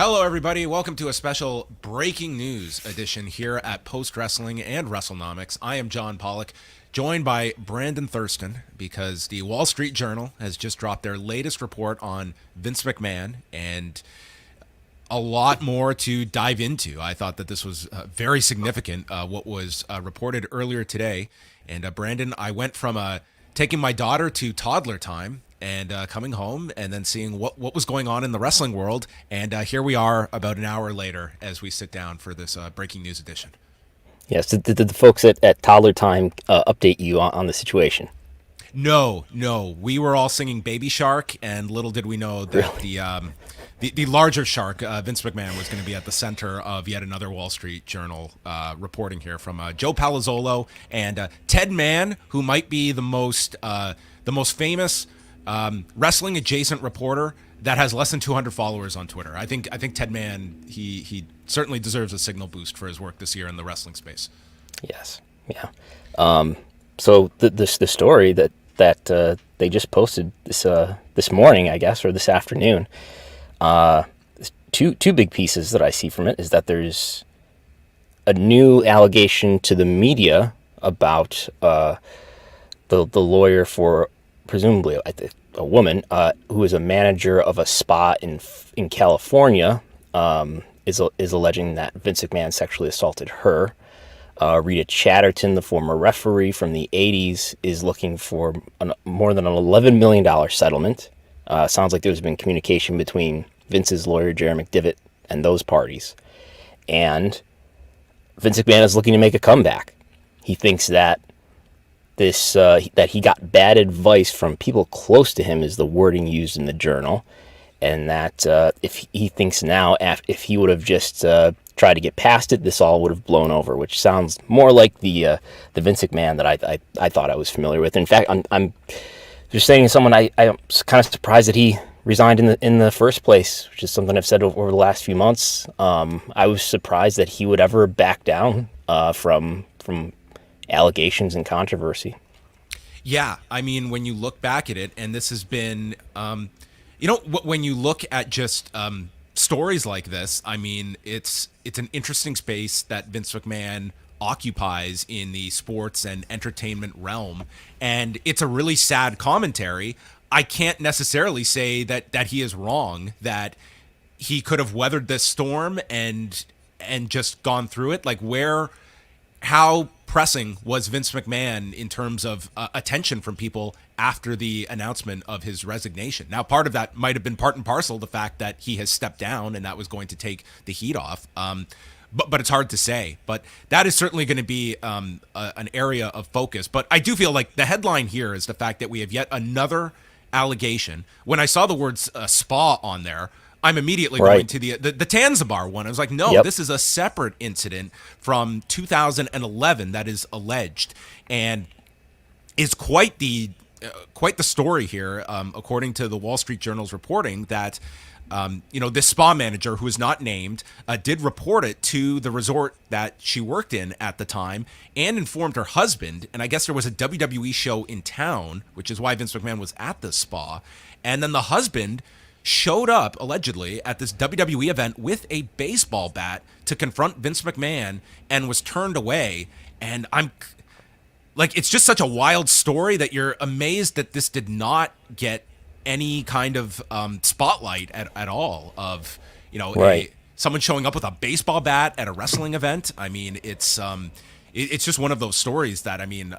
Hello, everybody. Welcome to a special breaking news edition here at Post Wrestling and Wrestlenomics. I am John Pollock, joined by Brandon Thurston, because the Wall Street Journal has just dropped their latest report on Vince McMahon, and a lot more to dive into. I thought that this was very significant, what was reported earlier today. And Brandon, I went from taking my daughter to toddler time and coming home and then seeing what was going on in the wrestling world. And here we are about an hour later as we sit down for this breaking news edition. Yes, did the folks at Toddler Time update you on the situation? No. We were all singing Baby Shark, and little did we know that the larger shark, Vince McMahon, was going to be at the center of yet another Wall Street Journal reporting here from Joe Palazzolo and Ted Mann, who might be the most famous wrestling adjacent reporter that has less than 200 followers on Twitter. I think Ted Mann, he certainly deserves a signal boost for his work this year in the wrestling space. Yes, yeah. So the story that they just posted this morning, I guess, or this afternoon, two big pieces that I see from it is that there's a new allegation to the media about the lawyer for presumably a woman who is a manager of a spa in California, is alleging that Vince McMahon sexually assaulted her. Rita Chatterton, the former referee from the 80s, is looking for more than an $11 million settlement. Sounds like there's been communication between Vince's lawyer, Jerry McDevitt, and those parties. And Vince McMahon is looking to make a comeback. He thinks that that he got bad advice from people close to him, is the wording used in the journal, and that if he thinks now, if he would have just tried to get past it, this all would have blown over, which sounds more like the Vince McMahon that I thought I was familiar with. In fact, I'm just saying to someone, I'm kind of surprised that he resigned in the first place, which is something I've said over the last few months. I was surprised that he would ever back down from allegations and controversy. Yeah, I mean, when you look back at it, and this has been, when you look at just stories like this, I mean, it's an interesting space that Vince McMahon occupies in the sports and entertainment realm, and it's a really sad commentary. I can't necessarily say that he is wrong, that he could have weathered this storm and just gone through it. Like, how pressing was Vince McMahon in terms of attention from people after the announcement of his resignation? Now, part of that might have been part and parcel the fact that he has stepped down, and that was going to take the heat off. But it's hard to say. But that is certainly going to be an area of focus. But I do feel like the headline here is the fact that we have yet another allegation. When I saw the words spa on there, I'm immediately going to the Tanzabar one. I was like, no, This is a separate incident from 2011 that is alleged, and is quite the story here, according to the Wall Street Journal's reporting, that this spa manager, who is not named, did report it to the resort that she worked in at the time, and informed her husband. And I guess there was a WWE show in town, which is why Vince McMahon was at the spa, and then the husband showed up allegedly at this WWE event with a baseball bat to confront Vince McMahon, and was turned away. And I'm like, it's just such a wild story that you're amazed that this did not get any kind of spotlight at all of, someone showing up with a baseball bat at a wrestling event. I mean, it's just one of those stories that, I mean,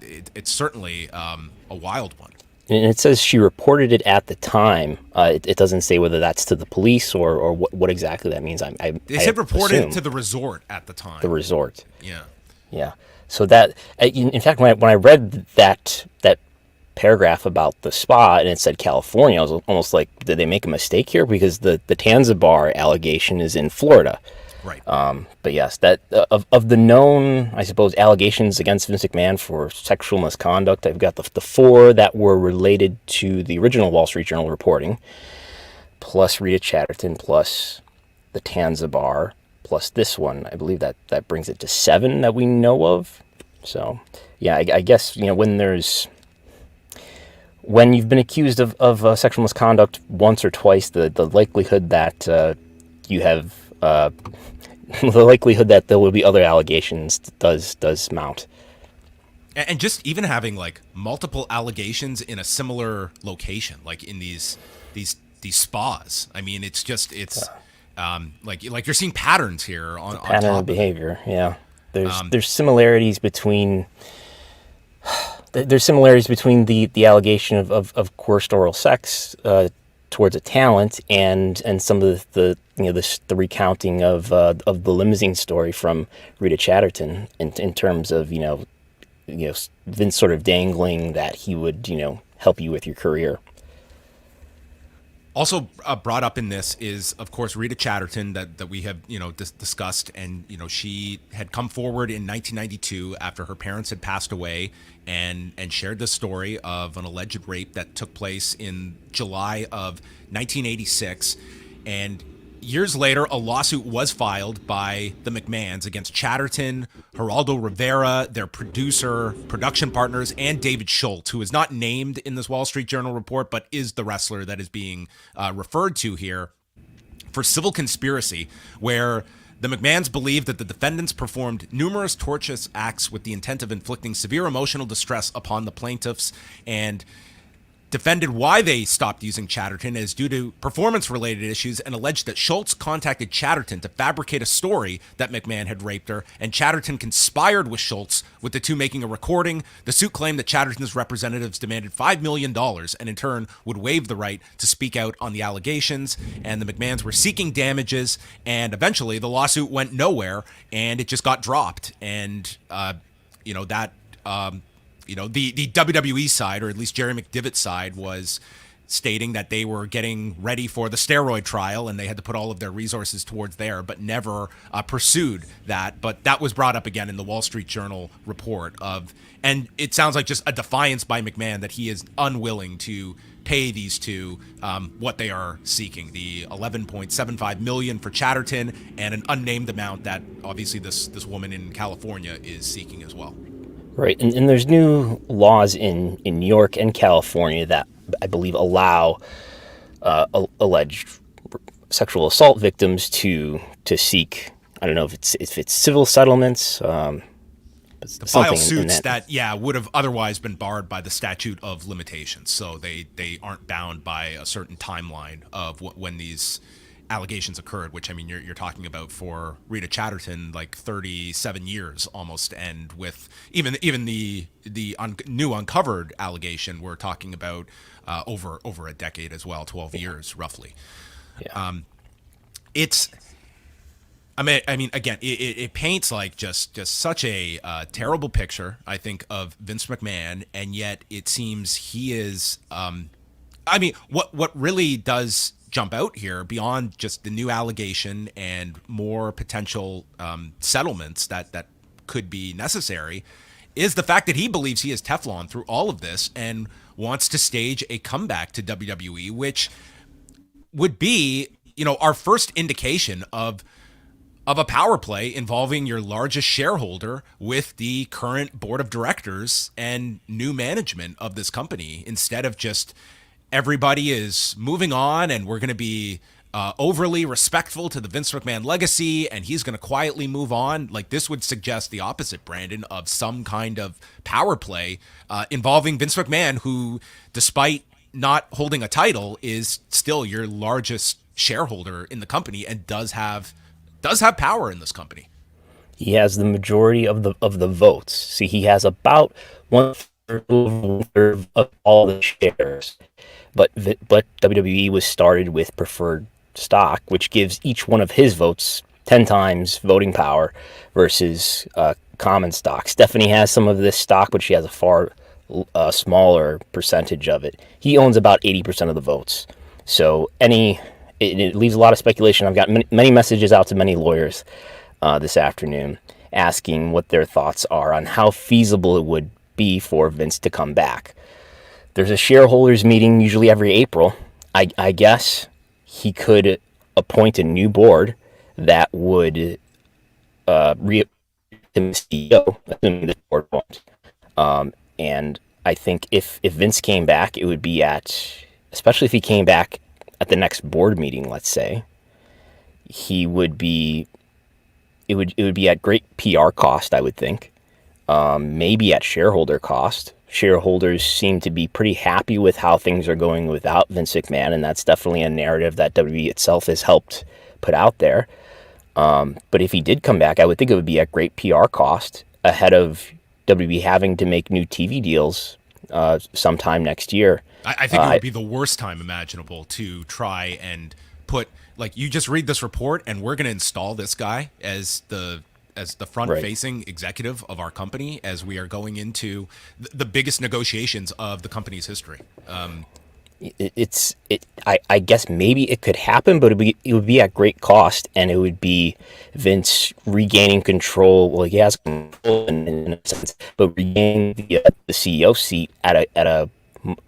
it's certainly a wild one. And it says she reported it at the time. It doesn't say whether that's to the police or what exactly that means. They said reported to the resort at the time. The resort. Yeah. So that, in fact, when I read that paragraph about the spa and it said California, I was almost like, did they make a mistake here? Because the Tanzabar allegation is in Florida. Right. But yes, that of the known, I suppose, allegations against Vince McMahon for sexual misconduct, I've got the four that were related to the original Wall Street Journal reporting, plus Rita Chatterton, plus the Tanzabar, plus this one. I believe that brings it to 7 that we know of. So, yeah, I guess, when when you've been accused of sexual misconduct once or twice, the likelihood that you have the likelihood that there will be other allegations does mount. And just even having like multiple allegations in a similar location, like in these spas. I mean, it's like you're seeing patterns here on Pattern top of behavior. Yeah, there's similarities between. There's similarities between the allegation of coerced oral sex towards a talent and some of the recounting of the limousine story from Rita Chatterton in terms of Vince sort of dangling that he would help you with your career. Also brought up in this is, of course, Rita Chatterton that we have discussed, and she had come forward in 1992 after her parents had passed away, and shared the story of an alleged rape that took place in July of 1986, and years later, a lawsuit was filed by the McMahons against Chatterton, Geraldo Rivera, their production partners, and David Schultz, who is not named in this Wall Street Journal report, but is the wrestler that is being referred to here, for civil conspiracy, where the McMahons believed that the defendants performed numerous tortious acts with the intent of inflicting severe emotional distress upon the plaintiffs, and defended why they stopped using Chatterton as due to performance-related issues, and alleged that Schultz contacted Chatterton to fabricate a story that McMahon had raped her, and Chatterton conspired with Schultz, with the two making a recording. The suit claimed that Chatterton's representatives demanded $5 million and in turn would waive the right to speak out on the allegations, and the McMahons were seeking damages, and eventually the lawsuit went nowhere, and it just got dropped, and the WWE side, or at least Jerry McDivot's side, was stating that they were getting ready for the steroid trial and they had to put all of their resources towards there, but never pursued that. But that was brought up again in the Wall Street Journal report and it sounds like just a defiance by McMahon that he is unwilling to pay these two what they are seeking, the $11.75 million for Chatterton and an unnamed amount that obviously this woman in California is seeking as well. Right, and there's new laws in New York and California that I believe allow alleged sexual assault victims to seek. I don't know if it's civil settlements, to file suits that would have otherwise been barred by the statute of limitations. So they aren't bound by a certain timeline of when these allegations occurred, which, I mean, you're talking about for Rita Chatterton, like 37 years almost, and with even the new uncovered allegation, we're talking about over a decade as well, 12 years roughly. Yeah. I mean, again, it paints like just such a terrible picture, I think, of Vince McMahon, and yet it seems he is. What really does jump out here, beyond just the new allegation and more potential settlements that could be necessary, is the fact that he believes he is Teflon through all of this and wants to stage a comeback to WWE, which would be, our first indication of a power play involving your largest shareholder with the current board of directors and new management of this company, instead of just everybody is moving on and we're going to be overly respectful to the Vince McMahon legacy and he's going to quietly move on. Like, this would suggest the opposite, Brandon, of some kind of power play involving Vince McMahon, who, despite not holding a title, is still your largest shareholder in the company and does have power in this company. He has the majority of the votes. See, he has about one third of all the shares. But WWE was started with preferred stock, which gives each one of his votes 10 times voting power versus common stock. Stephanie has some of this stock, but she has a far smaller percentage of it. He owns about 80% of the votes. So it leaves a lot of speculation. I've got many messages out to many lawyers this afternoon asking what their thoughts are on how feasible it would be for Vince to come back. There's a shareholders meeting usually every April. I guess he could appoint a new board that would re-elect him as CEO, assuming the board won't. And I think if Vince came back, it would be especially if he came back at the next board meeting, let's say, he would be, it would be at great PR cost, I would think. Maybe at shareholder cost. Shareholders seem to be pretty happy with how things are going without Vince McMahon, and that's definitely a narrative that WWE itself has helped put out there. But if he did come back, I would think it would be at great PR cost ahead of WWE having to make new TV deals sometime next year. I think it would be the worst time imaginable to try and put, like, you just read this report and we're going to install this guy as the front-facing executive of our company as we are going into the biggest negotiations of the company's history. I guess maybe it could happen, but it would be at great cost, and it would be Vince regaining control. Well, he has control in a sense, but regaining the CEO seat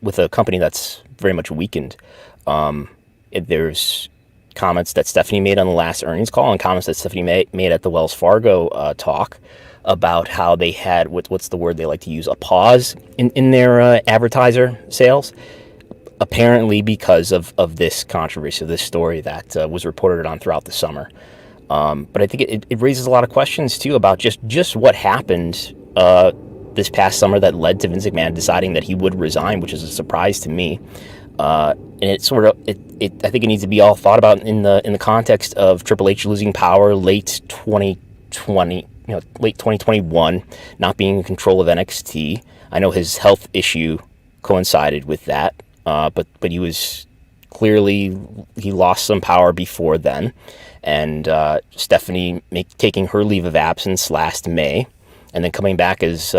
with a company that's very much weakened. There's comments that Stephanie made on the last earnings call, and comments that Stephanie made at the Wells Fargo talk about how they had what's the word they like to use, a pause in their advertiser sales. Apparently because of this controversy, of this story that was reported on throughout the summer. But I think it raises a lot of questions, too, about just what happened this past summer that led to Vince McMahon deciding that he would resign, which is a surprise to me. And I think it needs to be all thought about in the context of Triple H losing power late 2020, late 2021, not being in control of NXT. I know his health issue coincided with that. But he was clearly, he lost some power before then, and Stephanie taking her leave of absence last May, and then coming back as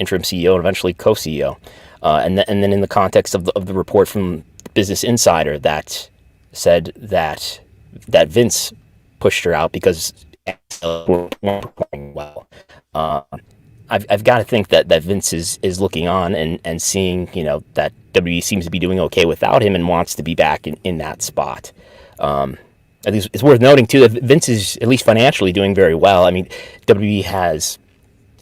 interim CEO and eventually co-CEO, and then in the context of the report from Business Insider that said that Vince pushed her out because weren't performing well. I've got to think that Vince is looking on and seeing, that WWE seems to be doing okay without him and wants to be back in that spot. I think it's worth noting, too, that Vince is, at least financially, doing very well. I mean, WWE has,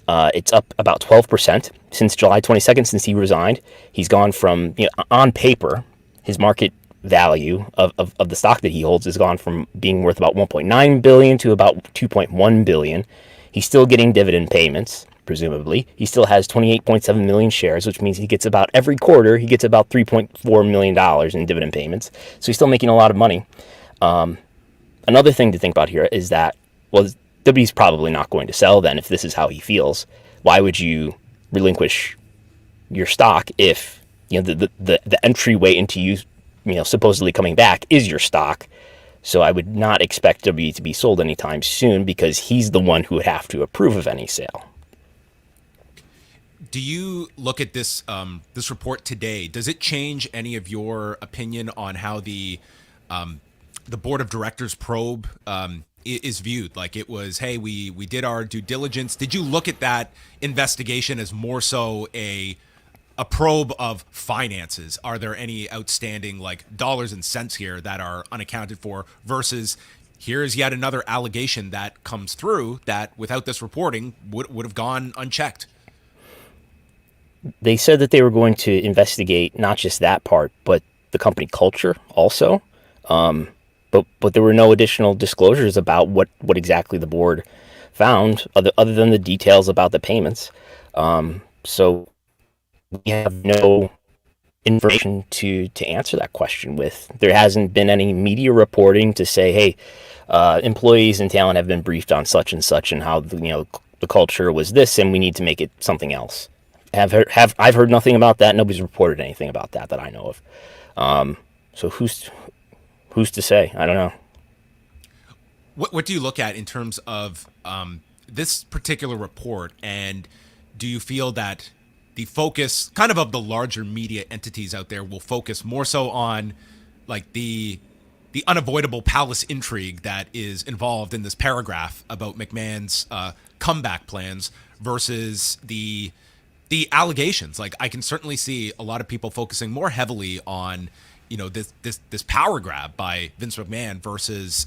it's up about 12% since July 22nd, since he resigned. He's gone from, on paper, his market value of the stock that he holds has gone from being worth about $1.9 billion to about $2.1 billion. He's still getting dividend payments. Presumably, he still has 28.7 million shares, which means he gets about every quarter, he gets about $3.4 million in dividend payments. So he's still making a lot of money. Another thing to think about here is that, well, WWE's probably not going to sell then if this is how he feels. Why would you relinquish your stock if, the entryway into you, supposedly coming back is your stock? So I would not expect WWE to be sold anytime soon because he's the one who would have to approve of any sale. Do you look at this this report today? Does it change any of your opinion on how the board of directors probe is viewed? Like, it was, hey, we did our due diligence. Did you look at that investigation as more so a probe of finances? Are there any outstanding, like, dollars and cents here that are unaccounted for, versus here's yet another allegation that comes through that without this reporting would have gone unchecked? They said that they were going to investigate not just that part, but the company culture also. But there were no additional disclosures about what exactly the board found, other than the details about the payments. So we have no information to answer that question with. There hasn't been any media reporting to say, hey, employees and talent have been briefed on such and such and how the culture was this, and we need to make it something else. I've heard nothing about that. Nobody's reported anything about that I know of. So who's to say? I don't know. What do you look at in terms of this particular report, and do you feel that the focus kind of the larger media entities out there will focus more so on, like, the unavoidable palace intrigue that is involved in this paragraph about McMahon's comeback plans versus the allegations? Like, I can certainly see a lot of people focusing more heavily on, this power grab by Vince McMahon versus,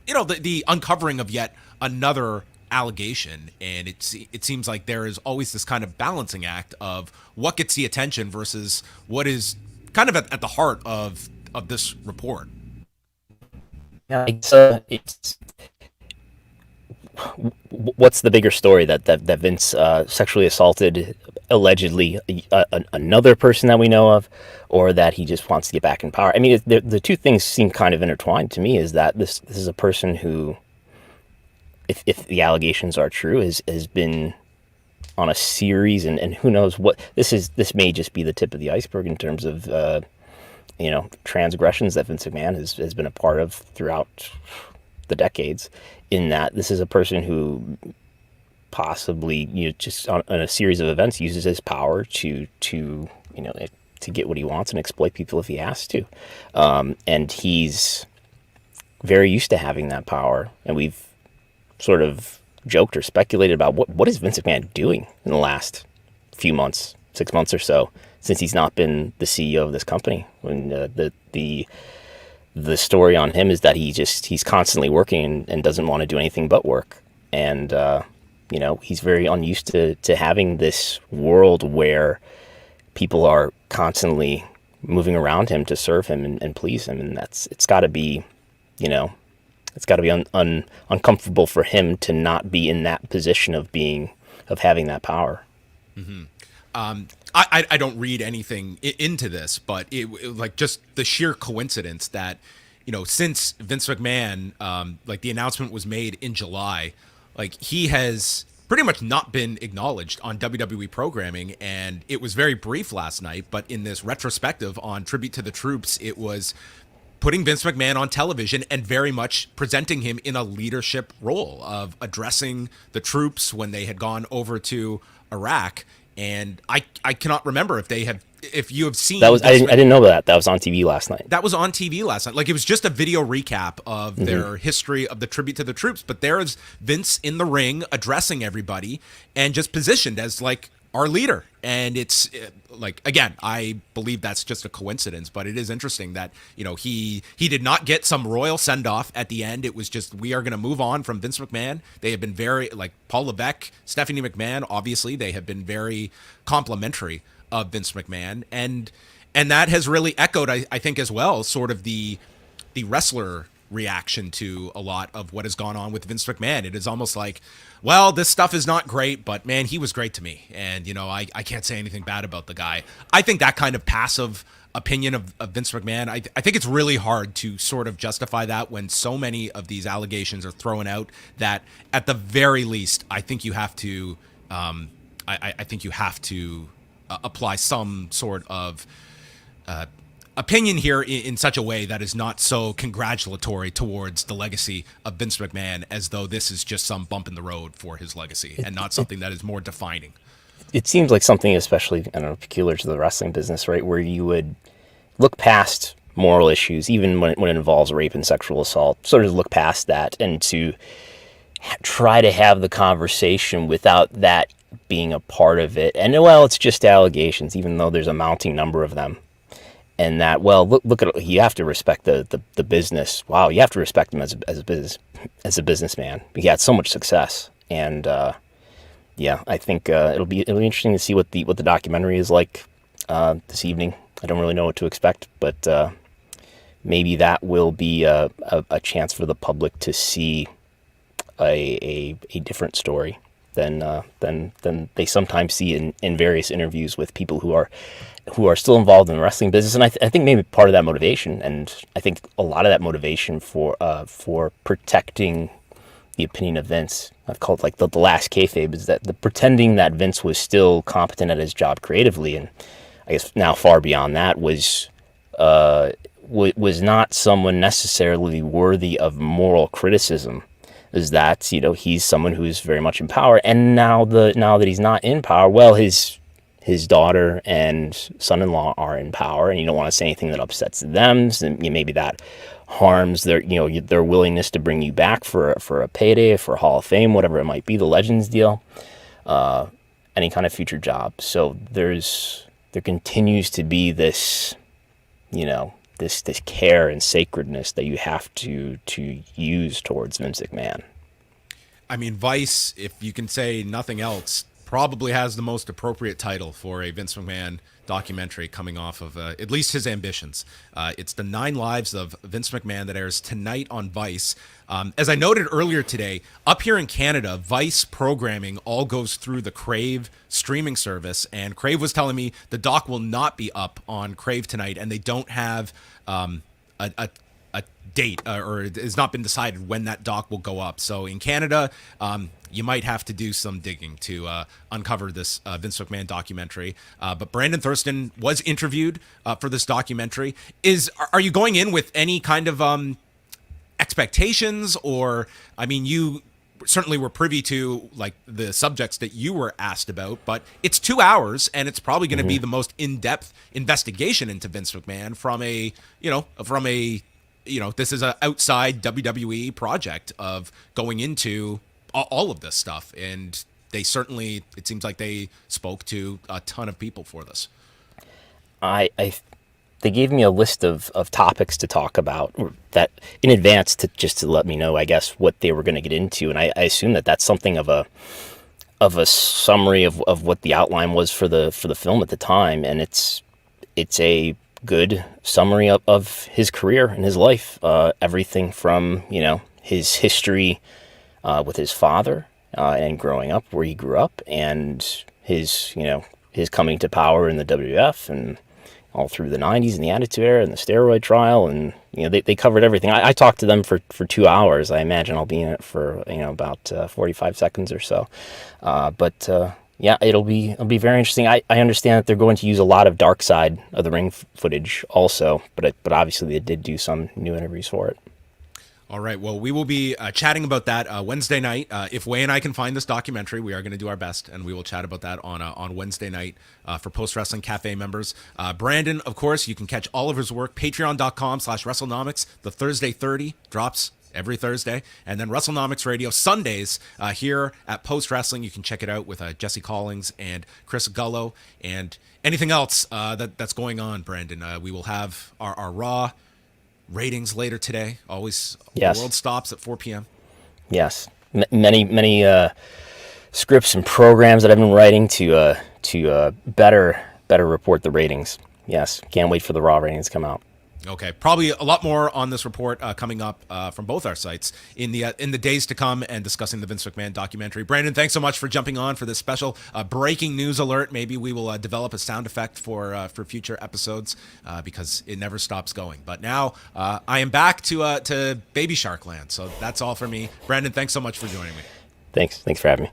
the uncovering of yet another allegation, and it seems like there is always this kind of balancing act of what gets the attention versus what is kind of at the heart of this report. Yeah, it's what's the bigger story, that Vince sexually assaulted allegedly another person that we know of, or that he just wants to get back in power? I mean, the two things seem kind of intertwined to me. Is that this is a person who, if the allegations are true, has been on a series, and who knows what this may just be the tip of the iceberg in terms of transgressions that Vince McMahon has been a part of throughout the decades, in that this is a person who possibly, just on a series of events, uses his power to get what he wants and exploit people if he has to. And he's very used to having that power. And we've sort of joked or speculated about what is Vince McMahon doing in the last few months, 6 months or so, since he's not been the CEO of this company. When the story on him is that he's constantly working and doesn't want to do anything but work. And he's very unused to having this world where people are constantly moving around him to serve him and please him. And it's got to be, uncomfortable for him to not be in that position of having that power. Mm-hmm. I don't read anything into this, but it like just the sheer coincidence that, since Vince McMahon, the announcement was made in July, he has pretty much not been acknowledged on WWE programming. And it was very brief last night, but in this retrospective on Tribute to the Troops, it was putting Vince McMahon on television and very much presenting him in a leadership role of addressing the troops when they had gone over to Iraq. And I cannot remember if you have seen that. I didn't know that was on TV last night. That was on TV last night. It was just a video recap of their history of the Tribute to the Troops. But there is Vince in the ring addressing everybody and just positioned as our leader. And it's again, I believe that's just a coincidence, but it is interesting that, he did not get some royal send off at the end. It was just, we are going to move on from Vince McMahon. They have been very, Paul Levesque, Stephanie McMahon, obviously they have been very complimentary of Vince McMahon. And that has really echoed, I think as well, sort of the wrestler reaction to a lot of what has gone on with Vince McMahon. It is almost like, well, this stuff is not great, but man, he was great to me. And, I can't say anything bad about the guy. I think that kind of passive opinion of Vince McMahon, I think it's really hard to sort of justify that when so many of these allegations are thrown out, that at the very least, I think you have to, apply some sort of, opinion here in such a way that is not so congratulatory towards the legacy of Vince McMahon, as though this is just some bump in the road for his legacy and not something that is more defining. It seems like something especially, peculiar to the wrestling business, right? Where you would look past moral issues, even when it involves rape and sexual assault, sort of look past that and to try to have the conversation without that being a part of it. And it's just allegations, even though there's a mounting number of them. And that, look at, you have to respect the business. Wow, you have to respect him as a businessman. He had so much success, and I think it'll be interesting to see what the documentary is like this evening. I don't really know what to expect, but maybe that will be a chance for the public to see a different story than they sometimes see in various interviews with people who are still involved in the wrestling business. And I think maybe part of that motivation, and I think a lot of that motivation for protecting the opinion of Vince, I've called the last kayfabe, is that the pretending that Vince was still competent at his job creatively, and I guess now far beyond that, was not someone necessarily worthy of moral criticism. Is that, he's someone who's very much in power, and now that he's not in power, his daughter and son-in-law are in power, and you don't want to say anything that upsets them. So maybe that harms their willingness to bring you back for a payday, for a Hall of Fame, whatever it might be, the Legends deal, any kind of future job. So there continues to be this, this care and sacredness that you have to use towards Vince McMahon. I mean, Vice, if you can say nothing else, probably has the most appropriate title for a Vince McMahon documentary coming off of at least his ambitions. It's The 9 Lives of Vince McMahon that airs tonight on Vice. As I noted earlier today, up here in Canada, Vice programming all goes through the Crave streaming service, and Crave was telling me the doc will not be up on Crave tonight, and they don't have a date or it has not been decided when that doc will go up. So in Canada, you might have to do some digging to uncover this Vince McMahon documentary. But Brandon Thurston was interviewed for this documentary. Are you going in with any kind of expectations, or I mean, you certainly were privy to like the subjects that you were asked about, but it's 2 hours and it's probably going to be the most in-depth investigation into Vince McMahon from a this is an outside WWE project of going into all of this stuff. And they certainly, it seems like they spoke to a ton of people for this. They gave me a list of topics to talk about that in advance to let me know, I guess, what they were going to get into. And I assume that that's something of a summary of what the outline was for the film at the time. And it's a good summary of his career and his life, everything from his history with his father and growing up where he grew up, and his coming to power in the WWF and all through the 90s and the Attitude Era and the steroid trial, and they covered everything. I talked to them for 2 hours. I imagine I'll be in it for about 45 seconds or so, but yeah, it'll be very interesting. I understand that they're going to use a lot of dark side of the ring footage also, but obviously they did do some new interviews for it. All right. Well, we will be chatting about that Wednesday night. If Way and I can find this documentary, we are going to do our best, and we will chat about that on Wednesday night for Post Wrestling Cafe members. Brandon, of course, you can catch all of his work, patreon.com/Wrestlenomics. The Thursday 30 drops every Thursday, and then Wrestlenomics Radio Sundays here at Post Wrestling. You can check it out with Jesse Collins and Chris Gullo and anything else that's going on, Brandon. We will have our Raw ratings later today. Always, yes. The world stops at 4 p.m. Yes, many scripts and programs that I've been writing to better report the ratings. Yes, can't wait for the Raw ratings to come out. Okay, probably a lot more on this report coming up from both our sites in the days to come, and discussing the Vince McMahon documentary. Brandon, thanks so much for jumping on for this special breaking news alert. Maybe we will develop a sound effect for future episodes because it never stops going. But now I am back to Baby Shark Land, so that's all for me. Brandon, thanks so much for joining me. Thanks for having me.